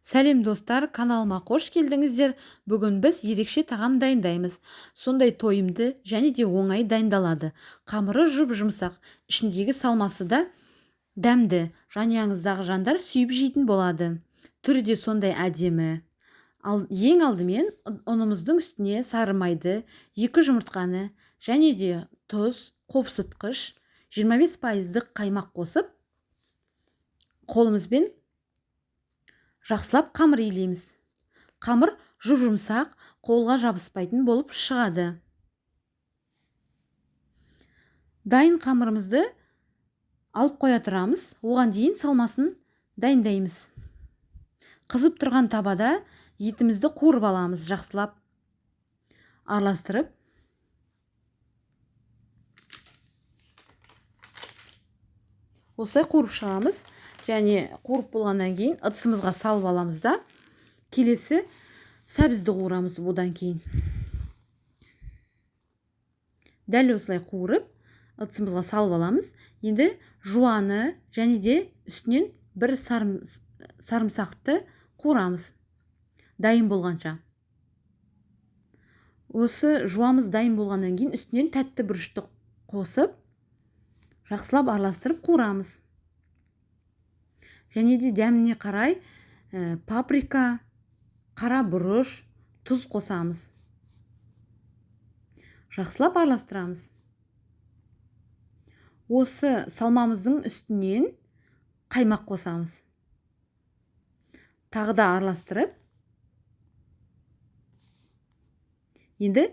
Сәлем достар, каналыма қош келдіңіздер. Бүгін біз ерекше тағам дайындаймыз. Сондай тойымды және де оңай дайындалады. Қамыры жұп-жұмсақ, ішіндегі салмасы да дәмді. Жанұяңыздағы жандар сүйіп жейтін болады. Түрі де сондай әдемі. Ең алдымен ұнымыздың үстіне сары майды, 2 жұмыртқаны және де тұз, қопсытқыш, 25% қаймақ қосып, қолымызбен жақсылап қамыр илейміз. Қамыр жұп-жұмсақ, қолға жабыспайтын болып шығады. Дайын қамырымызды алып қоя тұрамыз, оған дейін салмасын дайындаймыз. Қызып тұрған табада етімізді қуырып аламыз, жақсылап араластырып. Осылай қуырып шығамыз. Және қуырып болғаннан кейін ыдысымызға салып аламыз да, келесі сәбізді қуырамыз одан кейін. Дәл осылай қуырып, ыдысымызға салып аламыз. Енді жуаны және де үстінен бір сарымсақты қуырамыз. Дайын болғанша. Осы жуамыз дайын болғаннан кейін үстінен тәтті бұрышты қосып, жақсылап араластырып қуырамыз. Және де дәміне қарай паприка, қара бұрыш, тұз қосамыз. Жақсылап араластырамыз. Осы салмамыздың үстінен қаймақ қосамыз. Тағы да араластырып, енді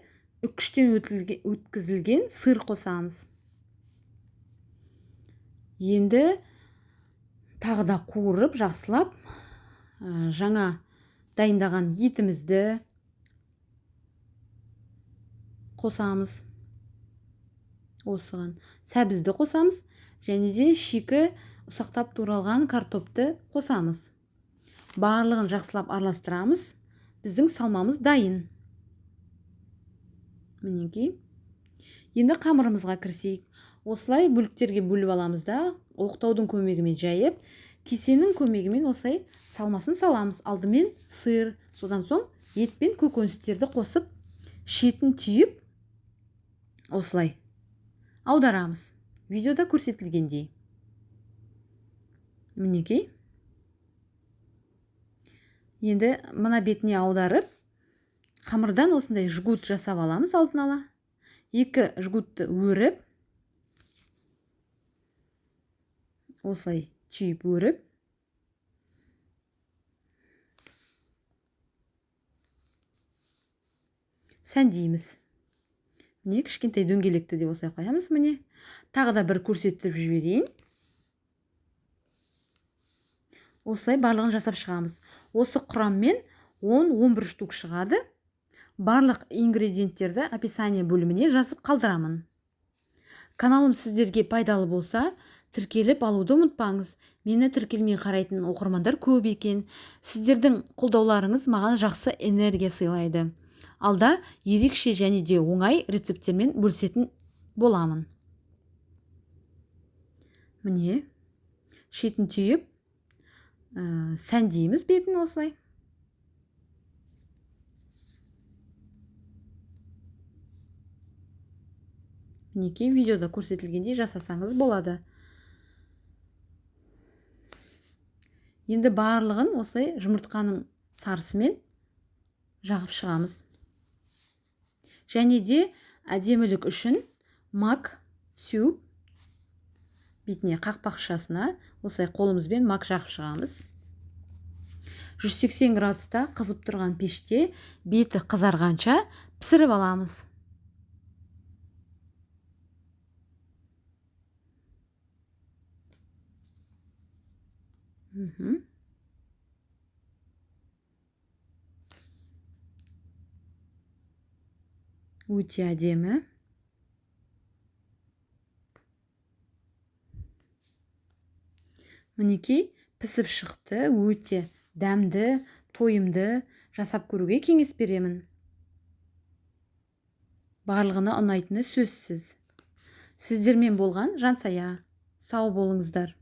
үккіштен өткізілген сыр қосамыз. Енді тағы да қуырып, жақсылап, жаңа дайындаған етімізді қосамыз. Осыған сәбізді қосамыз, және де шикі ұсақтап туралған картопты қосамыз. Барлығын жақсылап араластырамыз. Біздің салмамыз дайын. Мінекей. Енді қамырымызға кірісейік. Осылай бөліктерге бөліп аламыз да, оқтаудың көмегімен жайып, кесенің көмегімен осылай салмасын саламыз. Алдымен сыр, содан соң ет пен көкөністерді қосып, шетін түйіп, осылай аударамыз. Видеода көрсетілгендей. Мінекей. Енді мына бетіне аударып, қамырдан осындай жгут жасап аламыз алдын ала. 2 жгутты өріп, осылай түйіп өріп, сәндейміз. Міне кішкентай дөңгелекті де осылай қоямыз. Міне тағы да бір көрсетіп жіберейін. Осылай барлығын жасап шығамыз. Осы құраммен 10-11 штук шығады. Барлық ингредиенттерді описание бөліміне жазып қалдырамын. Каналым сіздерге пайдалы болса, тіркеліп алуды ұмытпаңыз. Мені тіркелмей қарайтын оқырмандар көп екен. Сіздердің қолдауларыңыз маған жақсы энергия сыйлайды. Алда ерекше және де оңай рецепттермен бөлісетін боламын. Міне, шетін түйіп, сәндейміз бетін осылай. Мінекей видеода көрсетілгендей жасасаңыз болады. Енді барлығын осылай жұмыртқаның сарысымен жағып шығамыз. Және де әдемілік үшін мак сүйіп, бетіне қақпақшасына осылай қолымызбен мак жағып шығамыз. 180 градуста қызып тұрған пеште беті қызарғанша пісіріп аламыз. Өте әдемі. Мінекей пісіп шықты. Өте дәмді, тойымды жасап көруге кеңес беремін. Барлығына ұнайтыны сөзсіз. Сіздермен болған Жансая. Сау болыңыздар.